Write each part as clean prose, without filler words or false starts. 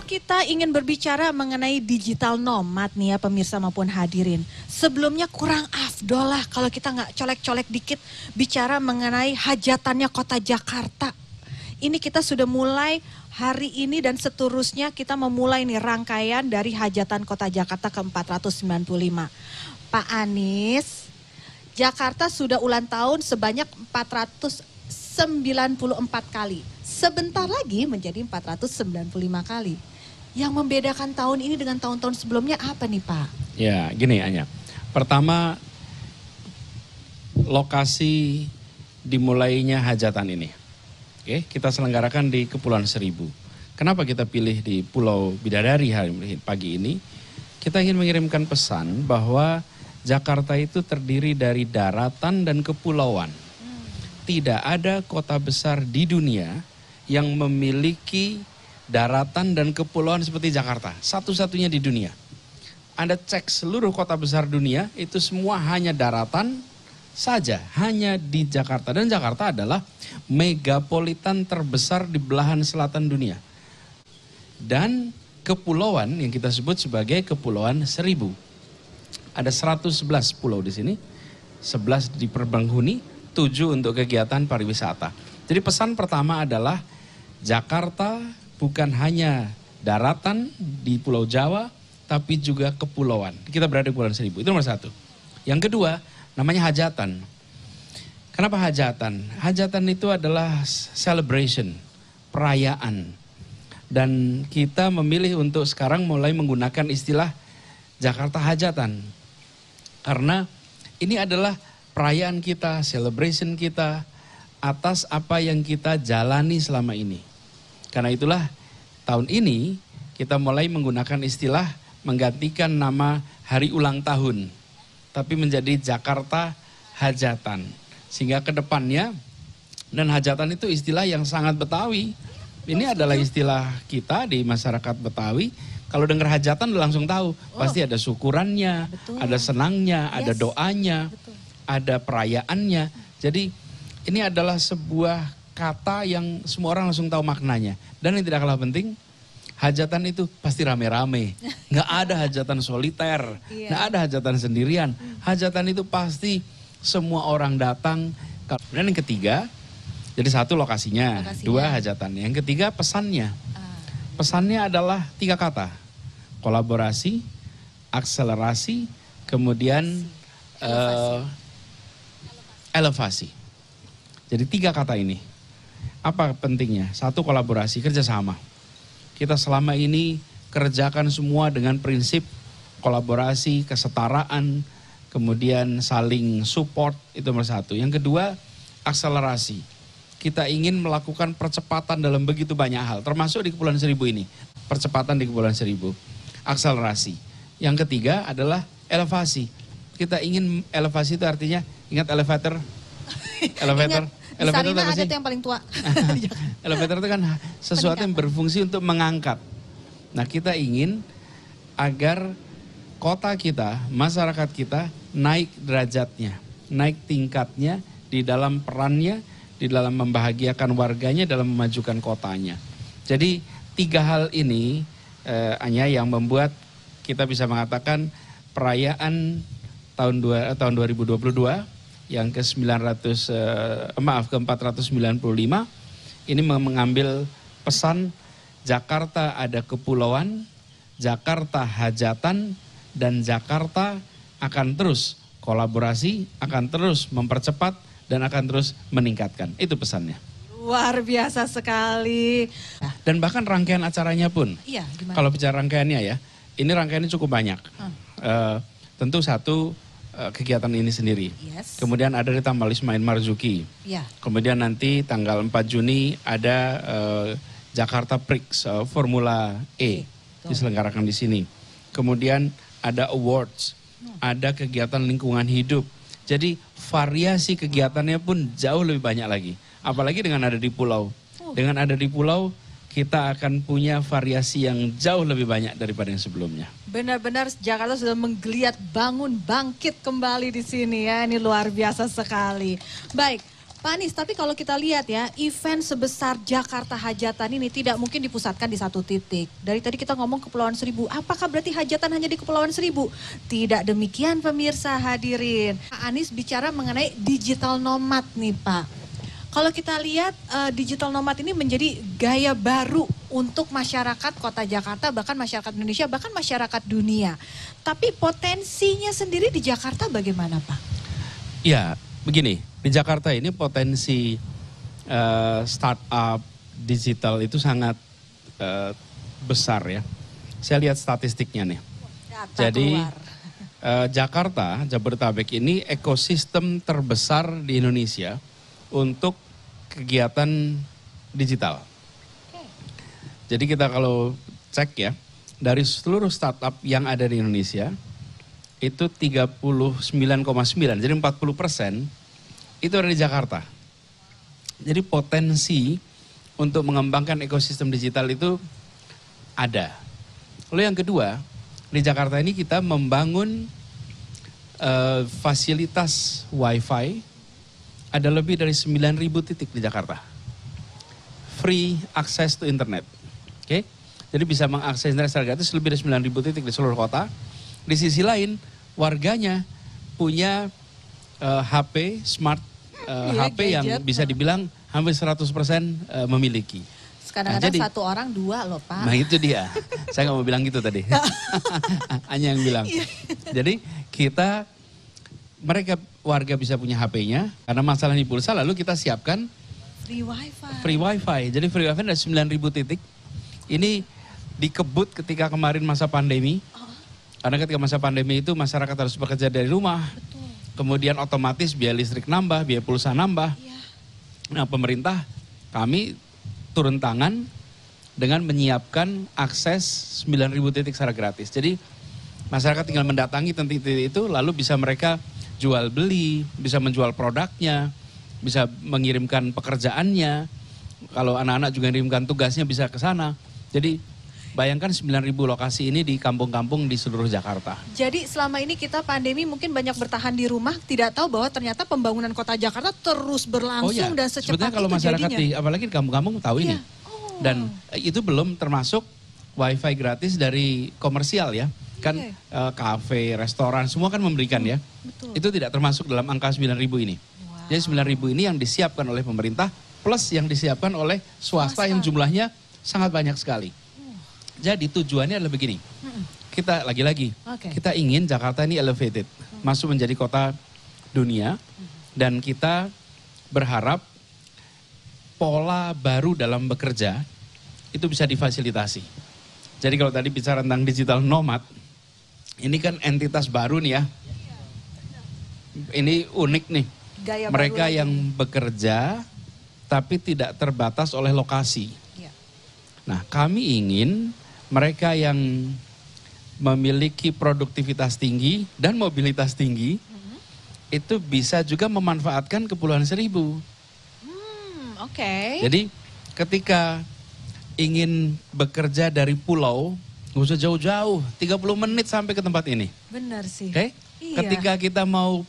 Kita ingin berbicara mengenai digital nomad nih ya pemirsa maupun hadirin. Sebelumnya kurang afdol lah kalau kita nggak colek-colek dikit bicara mengenai hajatannya kota Jakarta. Ini kita sudah mulai hari ini dan seterusnya kita memulai nih rangkaian dari hajatan kota Jakarta ke-495. Pak Anies, Jakarta sudah ulang tahun sebanyak 494 kali. Sebentar lagi menjadi 495 kali. Yang membedakan tahun ini dengan tahun-tahun sebelumnya apa nih Pak? Ya gini Anya, pertama lokasi dimulainya hajatan ini. Oke, kita selenggarakan di Kepulauan Seribu. Kenapa kita pilih di Pulau Bidadari hari pagi ini? Kita ingin mengirimkan pesan bahwa Jakarta itu terdiri dari daratan dan kepulauan. Tidak ada kota besar di dunia yang memiliki daratan dan kepulauan seperti Jakarta. Satu-satunya di dunia. Anda cek seluruh kota besar dunia, itu semua hanya daratan saja. Hanya di Jakarta. Dan Jakarta adalah megapolitan terbesar di belahan selatan dunia. Dan kepulauan yang kita sebut sebagai Kepulauan Seribu. Ada 111 pulau di sini. 11 di Perbanghuni, 7 untuk kegiatan pariwisata. Jadi pesan pertama adalah Jakarta bukan hanya daratan di Pulau Jawa, tapi juga kepulauan. Kita berada di Kepulauan Seribu, itu nomor satu. Yang kedua, namanya hajatan. Kenapa hajatan? Hajatan itu adalah celebration, perayaan. Dan kita memilih untuk sekarang mulai menggunakan istilah Jakarta Hajatan. Karena ini adalah perayaan kita, celebration kita atas apa yang kita jalani selama ini. Karena itulah tahun ini kita mulai menggunakan istilah menggantikan nama hari ulang tahun. Tapi menjadi Jakarta Hajatan. Sehingga ke depannya, dan hajatan itu istilah yang sangat Betawi. Ini adalah istilah kita di masyarakat Betawi. Kalau dengar hajatan udah langsung tahu. Pasti ada syukurannya, ada senangnya, ada doanya, ada perayaannya. Jadi ini adalah sebuah kata yang semua orang langsung tahu maknanya. Dan yang tidak kalah penting, hajatan itu pasti rame-rame. Nggak ada hajatan soliter, nggak ada hajatan sendirian. Hajatan itu pasti semua orang datang. Kemudian yang ketiga, jadi satu lokasinya, dua hajatannya. Yang ketiga pesannya. Pesannya adalah 3 kata. Kolaborasi, akselerasi, kemudian elevasi. Jadi 3 kata ini. Apa pentingnya? Satu, kolaborasi, kerjasama. Kita selama ini kerjakan semua dengan prinsip kolaborasi, kesetaraan, kemudian saling support, itu nomor satu. Yang kedua, akselerasi. Kita ingin melakukan percepatan dalam begitu banyak hal, termasuk di Kepulauan Seribu ini. Percepatan di Kepulauan Seribu, akselerasi. Yang ketiga adalah elevasi. Kita ingin elevasi itu artinya, ingat elevator? Elevator. Elevator itu apa sih? Ada yang paling tua. Elevator itu kan sesuatu yang berfungsi untuk mengangkat. Nah, kita ingin agar kota kita, masyarakat kita naik derajatnya, naik tingkatnya di dalam perannya, di dalam membahagiakan warganya, dalam memajukan kotanya. Jadi 3 hal ini hanya yang membuat kita bisa mengatakan perayaan tahun 2022 yang ke-495 ini mengambil pesan Jakarta ada kepulauan, Jakarta hajatan, dan Jakarta akan terus kolaborasi, akan terus mempercepat, dan akan terus meningkatkan. Itu pesannya. Luar biasa sekali. Dan bahkan rangkaian acaranya pun. Iya, gimana? Kalau bicara rangkaiannya ya, ini rangkaiannya cukup banyak. Tentu satu, kegiatan ini sendiri. Kemudian ada di Taman Ismail Marzuki. Kemudian nanti tanggal 4 Juni ada Jakarta Prix Formula E diselenggarakan di sini. Kemudian ada awards, ada kegiatan lingkungan hidup. Jadi variasi kegiatannya pun jauh lebih banyak lagi. Apalagi dengan ada di pulau. Dengan ada di pulau, kita akan punya variasi yang jauh lebih banyak daripada yang sebelumnya. Benar-benar Jakarta sudah menggeliat, bangun, bangkit kembali di sini ya. Ini luar biasa sekali. Baik, Pak Anies, tapi kalau kita lihat ya, event sebesar Jakarta Hajatan ini tidak mungkin dipusatkan di satu titik. Dari tadi kita ngomong Kepulauan Seribu, apakah berarti hajatan hanya di Kepulauan Seribu? Tidak demikian pemirsa hadirin. Pak Anies bicara mengenai digital nomad nih Pak. Kalau kita lihat digital nomad ini menjadi gaya baru untuk masyarakat kota Jakarta, bahkan masyarakat Indonesia, bahkan masyarakat dunia. Tapi potensinya sendiri di Jakarta bagaimana Pak? Ya, begini, di Jakarta ini potensi startup digital itu sangat besar ya. Saya lihat statistiknya nih. Data Jadi keluar. Jakarta, Jabodetabek ini ekosistem terbesar di Indonesia untuk kegiatan digital. Jadi kita kalau cek ya, dari seluruh startup yang ada di Indonesia, itu 39,9, jadi 40% itu ada di Jakarta. Jadi potensi untuk mengembangkan ekosistem digital itu ada. Lalu yang kedua, di Jakarta ini kita membangun fasilitas wifi, ada lebih dari 9.000 titik di Jakarta. Free access to internet. Oke? Jadi bisa mengakses internet secara gratis lebih dari 9.000 titik di seluruh kota. Di sisi lain, warganya punya HP, smart HP yang gadget. bisa dibilang hampir 100% memiliki. Kadang-kadang jadi, satu orang dua loh Pak. Nah itu dia, saya nggak mau bilang gitu tadi. Hanya yang bilang. Jadi mereka warga bisa punya HP-nya, karena masalah di pulsa lalu kita siapkan Free wifi. free wifi. Jadi free wifi ada 9.000 titik. Ini dikebut ketika kemarin masa pandemi. Karena ketika masa pandemi itu masyarakat harus bekerja dari rumah. Betul. Kemudian otomatis biaya listrik nambah, biaya pulsa nambah. Iya. Nah pemerintah, kami turun tangan dengan menyiapkan akses 9.000 titik secara gratis. Jadi masyarakat tinggal mendatangi titik-titik itu lalu bisa mereka jual beli, bisa menjual produknya, bisa mengirimkan pekerjaannya. Kalau anak-anak juga mengirimkan tugasnya bisa ke sana. Jadi bayangkan 9.000 lokasi ini di kampung-kampung di seluruh Jakarta. Jadi selama ini kita pandemi mungkin banyak bertahan di rumah, tidak tahu bahwa ternyata pembangunan kota Jakarta terus berlangsung dan secepat sebetulnya kalau itu masyarakat jadinya. apalagi di kampung-kampung tahu ini. Dan itu belum termasuk wifi gratis dari komersial ya. Kan kafe, restoran, semua kan memberikan ya. Betul. Itu tidak termasuk dalam angka 9.000 ini. Jadi 9.000 ini yang disiapkan oleh pemerintah plus yang disiapkan oleh swasta yang jumlahnya sangat banyak sekali. Jadi tujuannya adalah begini. Kita lagi-lagi, kita ingin Jakarta ini elevated, masuk menjadi kota dunia, dan kita berharap pola baru dalam bekerja itu bisa difasilitasi. Jadi kalau tadi bicara tentang digital nomad, ini kan entitas baru nih ya. Ini unik nih. Gaya mereka baru yang bekerja tapi tidak terbatas oleh lokasi. Ya. Nah, kami ingin mereka yang memiliki produktivitas tinggi dan mobilitas tinggi itu bisa juga memanfaatkan Kepulauan Seribu. Oke. Jadi ketika ingin bekerja dari pulau, nggak usah jauh-jauh, 30 menit sampai ke tempat ini. Benar sih. Oke? Iya. Ketika kita mau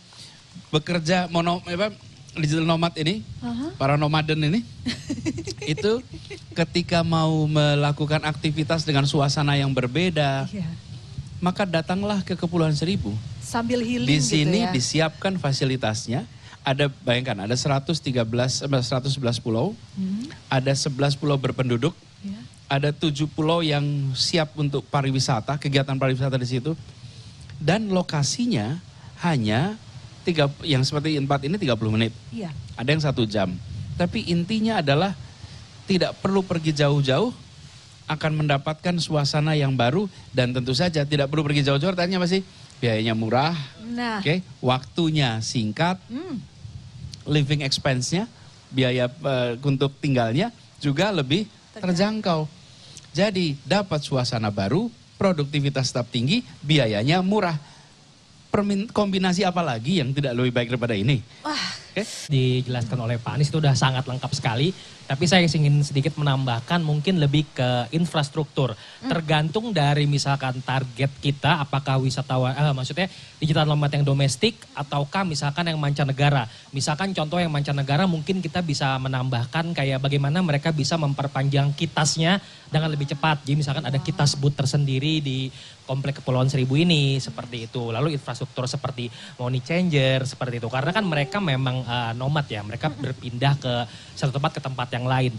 bekerja, digital nomad ini, para nomaden ini, itu ketika mau melakukan aktivitas dengan suasana yang berbeda, maka datanglah ke Kepulauan Seribu. Sambil healing Di sini gitu ya. disiapkan fasilitasnya. Ada, bayangkan, ada 111 pulau, ada 11 pulau berpenduduk, ada 7 pulau yang siap untuk pariwisata, kegiatan pariwisata di situ. Dan lokasinya hanya yang seperti tempat ini 30 menit. Iya. Ada yang 1 jam. Tapi intinya adalah tidak perlu pergi jauh-jauh, akan mendapatkan suasana yang baru, dan tentu saja tidak perlu pergi jauh-jauh, artinya apa sih? Biayanya murah, Nah. waktunya singkat, living expense-nya, biaya untuk tinggalnya juga lebih terjangkau. Jadi dapat suasana baru, produktivitas tetap tinggi, biayanya murah. Kombinasi apa lagi yang tidak lebih baik daripada ini? Wah. Dijelaskan oleh Pak Anies itu udah sangat lengkap sekali. Tapi saya ingin sedikit menambahkan mungkin lebih ke infrastruktur. Tergantung dari misalkan target kita apakah wisatawan, maksudnya digital nomad yang domestik ataukah misalkan yang mancanegara. Misalkan contoh yang mancanegara mungkin kita bisa menambahkan kayak bagaimana mereka bisa memperpanjang kitasnya dengan lebih cepat. Jadi misalkan ada kitas booth tersendiri di Komplek Kepulauan Seribu ini seperti itu. Lalu infrastruktur seperti money changer seperti itu. Karena kan mereka memang nomad ya, mereka berpindah ke satu tempat ke tempat yang lain.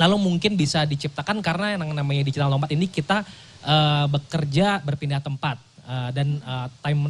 Lalu mungkin bisa diciptakan karena yang namanya digital nomad ini kita bekerja berpindah tempat. Dan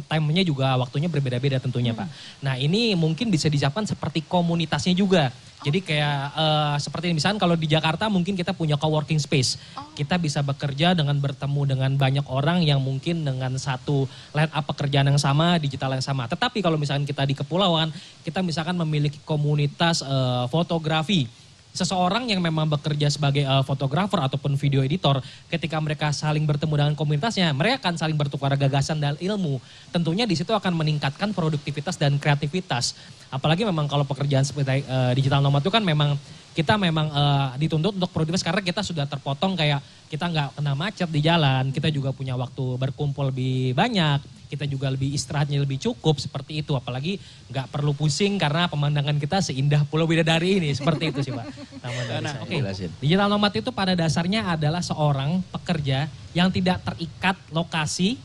time-nya juga waktunya berbeda-beda tentunya Pak. Nah ini mungkin bisa disiapkan seperti komunitasnya juga. Jadi kayak seperti misalkan kalau di Jakarta mungkin kita punya coworking space. Kita bisa bekerja dengan bertemu dengan banyak orang yang mungkin dengan satu line up pekerjaan yang sama, digital yang sama. Tetapi kalau misalkan kita di kepulauan, kita misalkan memiliki komunitas fotografi. Seseorang yang memang bekerja sebagai fotografer ataupun video editor, ketika mereka saling bertemu dengan komunitasnya, mereka akan saling bertukar gagasan dan ilmu. Tentunya di situ akan meningkatkan produktivitas dan kreativitas. Apalagi memang kalau pekerjaan seperti digital nomad itu kan memang kita memang dituntut untuk produktivitas karena kita sudah terpotong kayak kita nggak kena macet di jalan, kita juga punya waktu berkumpul lebih banyak, kita juga lebih istirahatnya lebih cukup seperti itu. Apalagi nggak perlu pusing karena pemandangan kita seindah Pulau Bidadari ini, seperti itu sih Pak. Oke, digital nomad itu pada dasarnya adalah seorang pekerja yang tidak terikat lokasi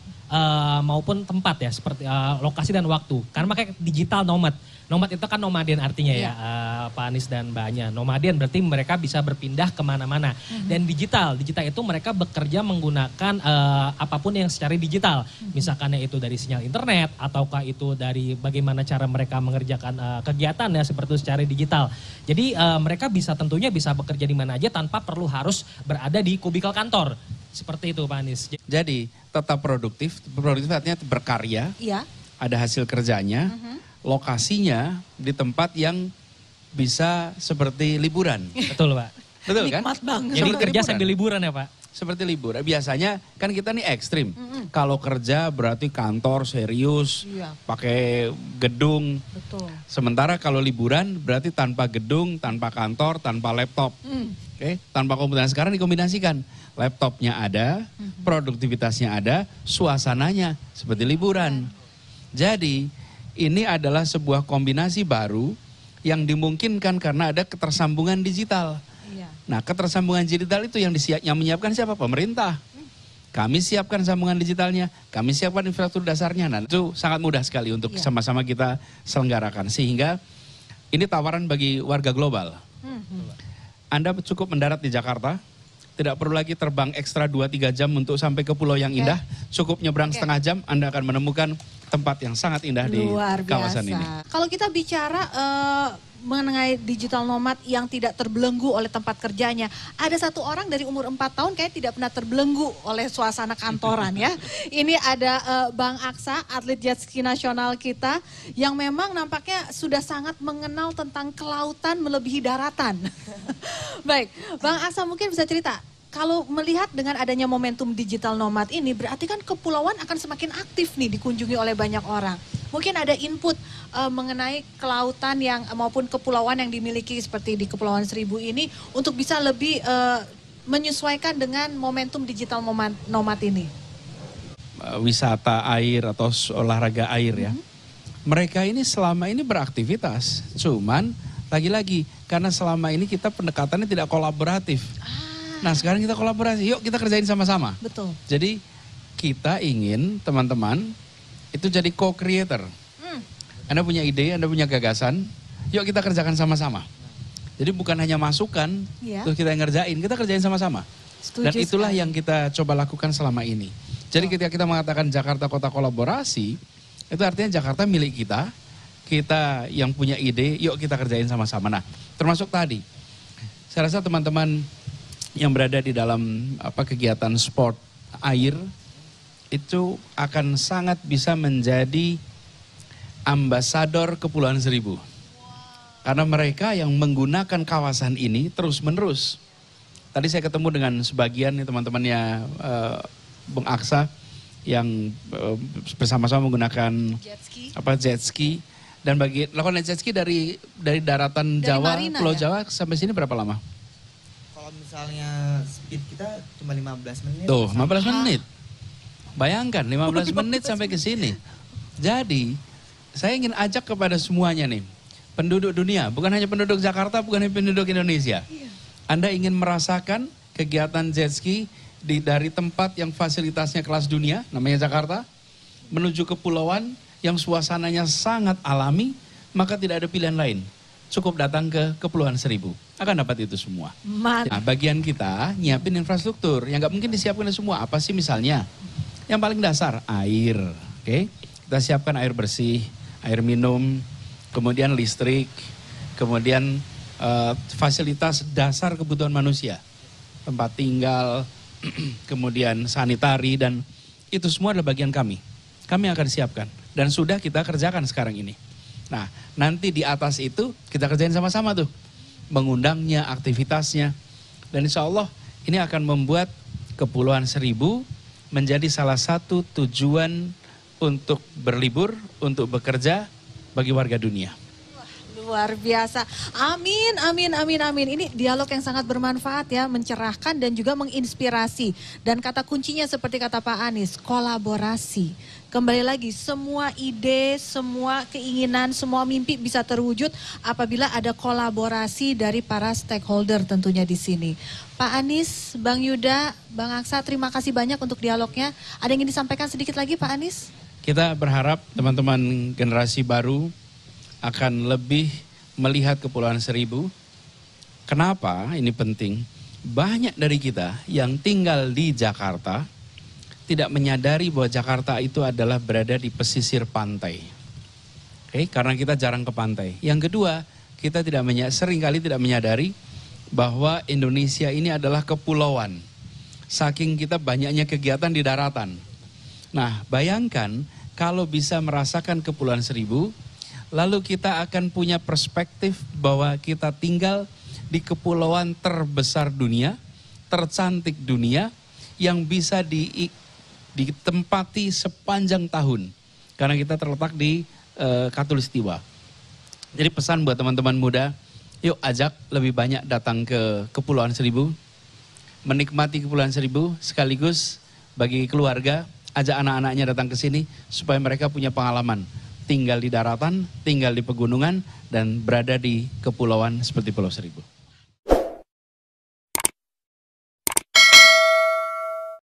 maupun tempat ya, seperti lokasi dan waktu. Karena makanya digital nomad. Nomad itu kan nomaden artinya ya, Pak Anies dan Mbak Anya. Nomaden berarti mereka bisa berpindah kemana-mana. Dan digital itu mereka bekerja menggunakan apapun yang secara digital. Misalkan itu dari sinyal internet, ataukah itu dari bagaimana cara mereka mengerjakan kegiatan ya seperti itu secara digital. Jadi mereka tentunya bisa bekerja di mana aja tanpa perlu harus berada di kubikel kantor. Seperti itu Pak Anies. Jadi tetap produktif artinya berkarya, ada hasil kerjanya. Lokasinya di tempat yang bisa seperti liburan. Betul Pak. Betul kan? Nikmat banget. Jadi kerja sambil liburan ya Pak? Seperti liburan. Biasanya kan kita nih ekstrim. Kalau kerja berarti kantor serius, pakai gedung. Betul. Sementara kalau liburan berarti tanpa gedung, tanpa kantor, tanpa laptop. Oke, tanpa komputer. Sekarang dikombinasikan. Laptopnya ada, produktivitasnya ada, suasananya seperti liburan. Jadi ini adalah sebuah kombinasi baru yang dimungkinkan karena ada ketersambungan digital. Nah, ketersambungan digital itu yang menyiapkan siapa? Pemerintah. Kami siapkan sambungan digitalnya, kami siapkan infrastruktur dasarnya. Nah, itu sangat mudah sekali untuk sama-sama kita selenggarakan. Sehingga ini tawaran bagi warga global. Anda cukup mendarat di Jakarta, tidak perlu lagi terbang ekstra 2-3 jam untuk sampai ke pulau yang indah. Cukup nyebrang setengah jam, Anda akan menemukan tempat yang sangat indah di kawasan ini. Kalau kita bicara mengenai digital nomad yang tidak terbelenggu oleh tempat kerjanya, ada satu orang dari umur 4 tahun kayak tidak pernah terbelenggu oleh suasana kantoran ya. Ini ada Bang Aksa, atlet jet ski nasional kita, yang memang nampaknya sudah sangat mengenal tentang kelautan melebihi daratan. Baik, Bang Aksa mungkin bisa cerita. Kalau melihat dengan adanya momentum digital nomad ini, berarti kan kepulauan akan semakin aktif nih dikunjungi oleh banyak orang. Mungkin ada input mengenai kelautan yang maupun kepulauan yang dimiliki seperti di Kepulauan Seribu ini untuk bisa lebih menyesuaikan dengan momentum digital nomad ini. Wisata air atau olahraga air ya. Mereka ini selama ini beraktivitas, cuman lagi-lagi karena selama ini kita pendekatannya tidak kolaboratif. Nah sekarang kita kolaborasi, yuk kita kerjain sama-sama. Betul. Jadi kita ingin teman-teman itu jadi co-creator. Anda punya ide, Anda punya gagasan, yuk kita kerjakan sama-sama. Jadi bukan hanya masukan, terus kita yang ngerjain, kita kerjain sama-sama. Dan itulah yang kita coba lakukan selama ini. Jadi ketika kita mengatakan Jakarta Kota Kolaborasi, itu artinya Jakarta milik kita, kita yang punya ide, yuk kita kerjain sama-sama. Nah termasuk tadi, saya rasa teman-teman yang berada di dalam kegiatan sport air itu akan sangat bisa menjadi ambasador Kepulauan Seribu. Karena mereka yang menggunakan kawasan ini terus-menerus. Tadi saya ketemu dengan sebagian teman-temannya Bung Aksa yang bersama-sama menggunakan jet ski Dan bagi lakukan jet ski dari daratan Dari Jawa, Marina, Pulau ya? Jawa sampai sini berapa lama? Kalau misalnya speed kita cuma 15 menit. Tuh, 15 menit. Bayangkan 15 menit sampai ke sini. Jadi, saya ingin ajak kepada semuanya nih, penduduk dunia, bukan hanya penduduk Jakarta, bukan hanya penduduk Indonesia. Anda ingin merasakan kegiatan jet ski dari tempat yang fasilitasnya kelas dunia, namanya Jakarta, menuju kepulauan yang suasananya sangat alami, maka tidak ada pilihan lain. Cukup datang ke Kepulauan Seribu, akan dapat itu semua. Nah, bagian kita nyiapin infrastruktur yang nggak mungkin disiapkan semua. Apa sih misalnya? Yang paling dasar, air. Oke, kita siapkan air bersih, air minum, kemudian listrik, kemudian fasilitas dasar kebutuhan manusia, tempat tinggal, kemudian sanitari, dan itu semua adalah bagian kami. Kami akan siapkan dan sudah kita kerjakan sekarang ini. Nah, nanti di atas itu kita kerjain sama-sama tuh, mengundangnya, aktivitasnya, dan insya Allah ini akan membuat Kepulauan Seribu menjadi salah satu tujuan untuk berlibur, untuk bekerja bagi warga dunia. Luar biasa. Amin, amin, amin, amin. Ini dialog yang sangat bermanfaat ya, mencerahkan dan juga menginspirasi. Dan kata kuncinya seperti kata Pak Anies, kolaborasi. Kembali lagi, semua ide, semua keinginan, semua mimpi bisa terwujud apabila ada kolaborasi dari para stakeholder tentunya di sini. Pak Anies, Bang Yuda, Bang Aksa, terima kasih banyak untuk dialognya. Ada yang ingin disampaikan sedikit lagi Pak Anies? Kita berharap teman-teman generasi baru akan lebih melihat Kepulauan Seribu. Kenapa ini penting? Banyak dari kita yang tinggal di Jakarta tidak menyadari bahwa Jakarta itu adalah berada di pesisir pantai. Oke, karena kita jarang ke pantai. Yang kedua, kita seringkali tidak menyadari bahwa Indonesia ini adalah kepulauan. Saking kita banyaknya kegiatan di daratan. Nah, bayangkan kalau bisa merasakan Kepulauan Seribu, lalu kita akan punya perspektif bahwa kita tinggal di kepulauan terbesar dunia, tercantik dunia, yang bisa ditempati sepanjang tahun. Karena kita terletak di Katulistiwa. Jadi pesan buat teman-teman muda, yuk ajak lebih banyak datang ke Kepulauan Seribu, menikmati Kepulauan Seribu, sekaligus bagi keluarga, ajak anak-anaknya datang ke sini, supaya mereka punya pengalaman. Tinggal di daratan, tinggal di pegunungan, dan berada di kepulauan seperti Pulau Seribu.